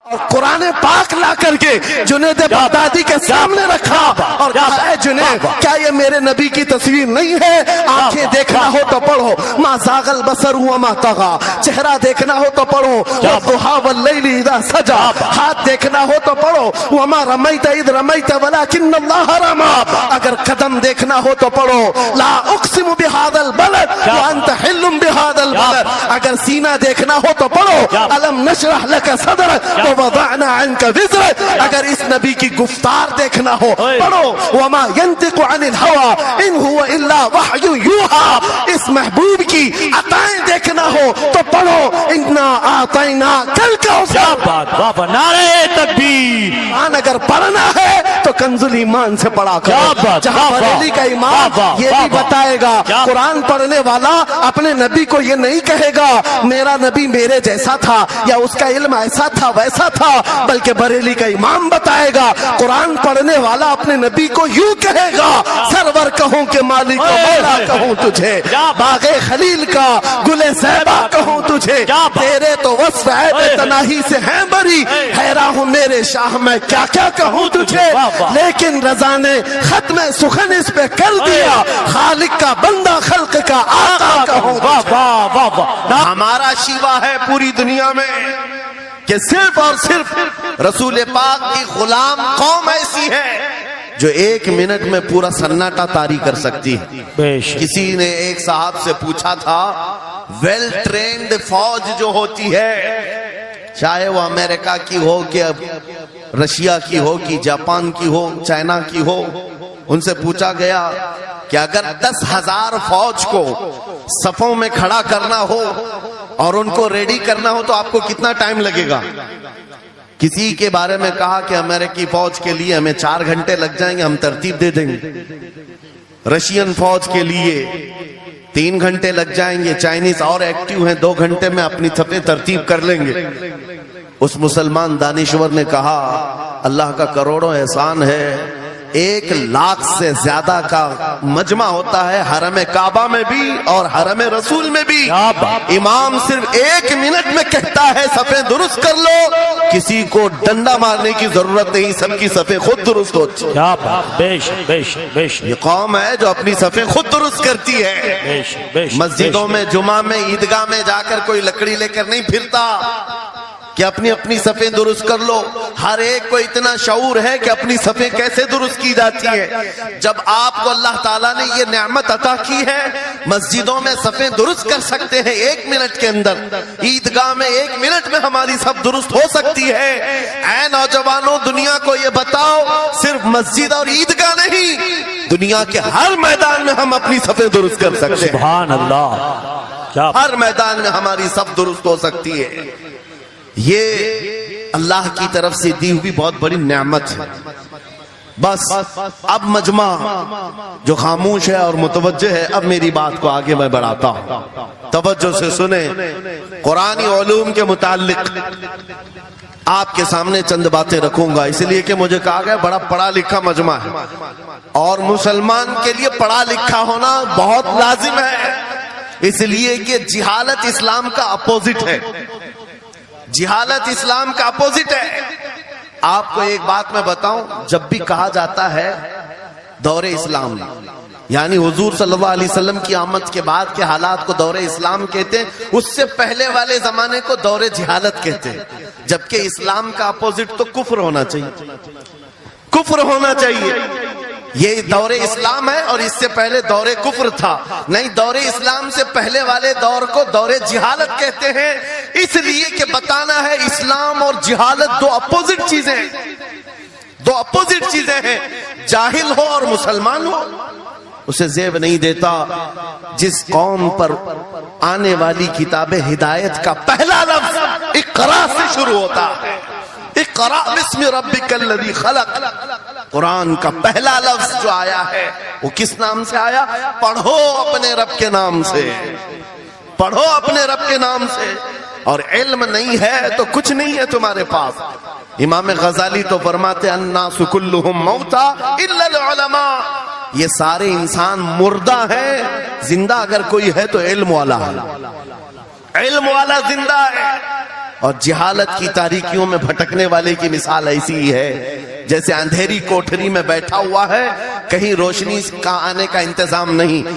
اور قرآن پاک لا کر کے جنید بغدادی کے سامنے رکھا اور کہا اے جنید کیا یہ میرے نبی کی تصویر نہیں ہے؟ آنکھیں دیکھنا ہو تو پڑھو ما زاغ البصر وما طغى، چہرہ دیکھنا ہو تو پڑھو والضحى واللیل اذا سجى، ہاتھ دیکھنا ہو تو پڑھو وما رمیت اذ رمیت ولکن اللہ رمی، اگر قدم دیکھنا ہو تو پڑھو لا اقسم بهذا البلد وانت حل بهذا البلد، اگر سینہ دیکھنا ہو تو پڑھو الم نشرح لك صدرك وضعنا عنك وزرك، اگر اس نبی کی گفتار دیکھنا ہو پڑھو وما ينطق عن الهوى ان هو الا وحي يوحى، اس محبوب کی عطائیں دیکھنا ہو تو پڑھو انا اعطیناک الکوثر، نعرہ تکبیر۔ اگر پڑھنا ہے تو کنز الایمان سے پڑھا کرو، جہاں بریلی کا امام یہ بھی بتائے گا قرآن پڑھنے والا اپنے نبی کو یہ نہیں کہے گا میرا نبی میرے جیسا تھا یا اس کا علم ایسا تھا ویسا تھا، بلکہ بریلی کا امام بتائے گا قرآن پڑھنے والا اپنے نبی کو یوں کہے گا سرور کہوں کہ مالک و مولا کہوں تجھے، باغ خلیل کا گل زیبا کہوں تجھے، تیرے تو وصف عیب تناہی سے ہیں بری، حیران ہوں میرے شاہ میں کیا کیا کہوں تجھے، لیکن رضا نے ختم سخن اس پہ کر دیا خالق کا بندہ خلق کا آقا کہوں تجھے۔ ہمارا شیوا ہے پوری دنیا میں کہ صرف اور صرف رسول پاک کی غلام قوم ایسی ہے جو ایک منٹ میں پورا سناٹا طاری کر سکتی ہے۔ کسی نے ایک صاحب سے پوچھا تھا ویل ٹرینڈ فوج جو ہوتی ہے چاہے وہ امریکہ کی ہو کہ رشیا کی ہو کہ جاپان کی ہو چائنا کی ہو، ان سے پوچھا گیا کہ اگر 10,000 فوج کو صفوں میں کھڑا کرنا ہو اور ان کو ریڈی کرنا ہو تو آپ کو کتنا ٹائم لگے گا؟ کسی کے بارے میں کہا کہ امریکی فوج کے لیے ہمیں 4 گھنٹے لگ جائیں گے، ہم ترتیب دے دیں گے۔ رشین فوج کے لیے 3 گھنٹے لگ جائیں گے، چائنیز اور ایکٹیو ہیں 2 گھنٹے میں اپنی صفیں ترتیب کر لیں گے۔ اس مسلمان دانشور نے کہا اللہ کا کروڑوں احسان ہے 1,00,000 سے زیادہ کا مجمع ہوتا ہے حرم کعبہ میں بھی اور حرم رسول میں بھی، امام صرف 1 منٹ میں کہتا ہے صفیں درست کر لو، کسی کو ڈنڈا مارنے کی ضرورت نہیں، سب کی صفیں خود درست ہوتی ہیں۔ یہ قوم ہے جو اپنی صفیں خود درست کرتی ہے۔ مسجدوں میں جمعہ میں عیدگاہ میں جا کر کوئی لکڑی لے کر نہیں پھرتا کہ اپنی اپنی صفیں درست کر لو، ہر ایک کو اتنا شعور ہے کہ اپنی صفیں کیسے درست کی جاتی ہے۔ جب آپ کو اللہ تعالیٰ نے یہ نعمت عطا کی ہے مسجدوں میں صفیں درست کر سکتے ہیں 1 منٹ کے اندر، عیدگاہ میں 1 منٹ میں ہماری صف درست ہو سکتی ہے۔ اے نوجوانوں دنیا کو یہ بتاؤ صرف مسجد اور عیدگاہ نہیں، دنیا کے ہر میدان میں ہم اپنی صفیں درست کر سکتے ہیں۔ سبحان اللہ، ہر میدان میں ہماری صف درست ہو سکتی ہے۔ یہ اللہ کی طرف سے دی ہوئی بہت بڑی نعمت ہے۔ بس اب مجمع جو خاموش ہے اور متوجہ ہے، اب میری بات کو آگے میں بڑھاتا ہوں، توجہ سے سنیں۔ قرآنی علوم کے متعلق آپ کے سامنے چند باتیں رکھوں گا، اس لیے کہ مجھے کہا گیا بڑا پڑھا لکھا مجمع ہے اور مسلمان کے لیے پڑھا لکھا ہونا بہت لازم ہے، اس لیے کہ جہالت اسلام کا اپوزٹ ہے، جہالت اسلام کا اپوزٹ ہے۔ آپ کو ایک بات میں بتاؤں، جب بھی کہا جاتا ہے دور اسلام یعنی حضور صلی اللہ علیہ وسلم کی آمد کے بعد کے حالات کو دور اسلام کہتے ہیں، اس سے پہلے والے زمانے کو دور جہالت کہتے ہیں، جبکہ اسلام کا اپوزٹ تو کفر ہونا چاہیے، کفر ہونا چاہیے۔ یہ دور اسلام ہے اور اس سے پہلے دور کفر تھا، نہیں دور اسلام سے پہلے والے دور کو دور جہالت کہتے ہیں، اس لیے کہ بتانا ہے اسلام اور جہالت دو اپوزٹ چیزیں ہیں، دو اپوزٹ چیزیں ہیں، جاہل ہو اور مسلمان ہو اسے زیب نہیں دیتا۔ جس قوم پر آنے والی کتاب ہدایت کا پہلا لفظ اقرا سے شروع ہوتا ہے، اقرا بسم ربک الذی خلق، قرآن کا پہلا لفظ جو آیا ہے وہ کس نام سے آیا؟ پڑھو اپنے رب کے نام سے، پڑھو اپنے رب کے نام سے، اور علم نہیں ہے تو کچھ نہیں ہے تمہارے پاس۔ امام غزالی تو فرماتے الناس کلہم موتا الا العلماء، یہ سارے انسان مردہ ہیں، زندہ اگر کوئی ہے تو علم والا ہے، علم والا زندہ ہے۔ اور جہالت کی تاریکیوں میں بھٹکنے والے کی مثال ایسی ہی ہے جیسے اندھیری کوٹھری میں بیٹھا ہوا ہے، کہیں روشنی کا آنے کا انتظام نہیں.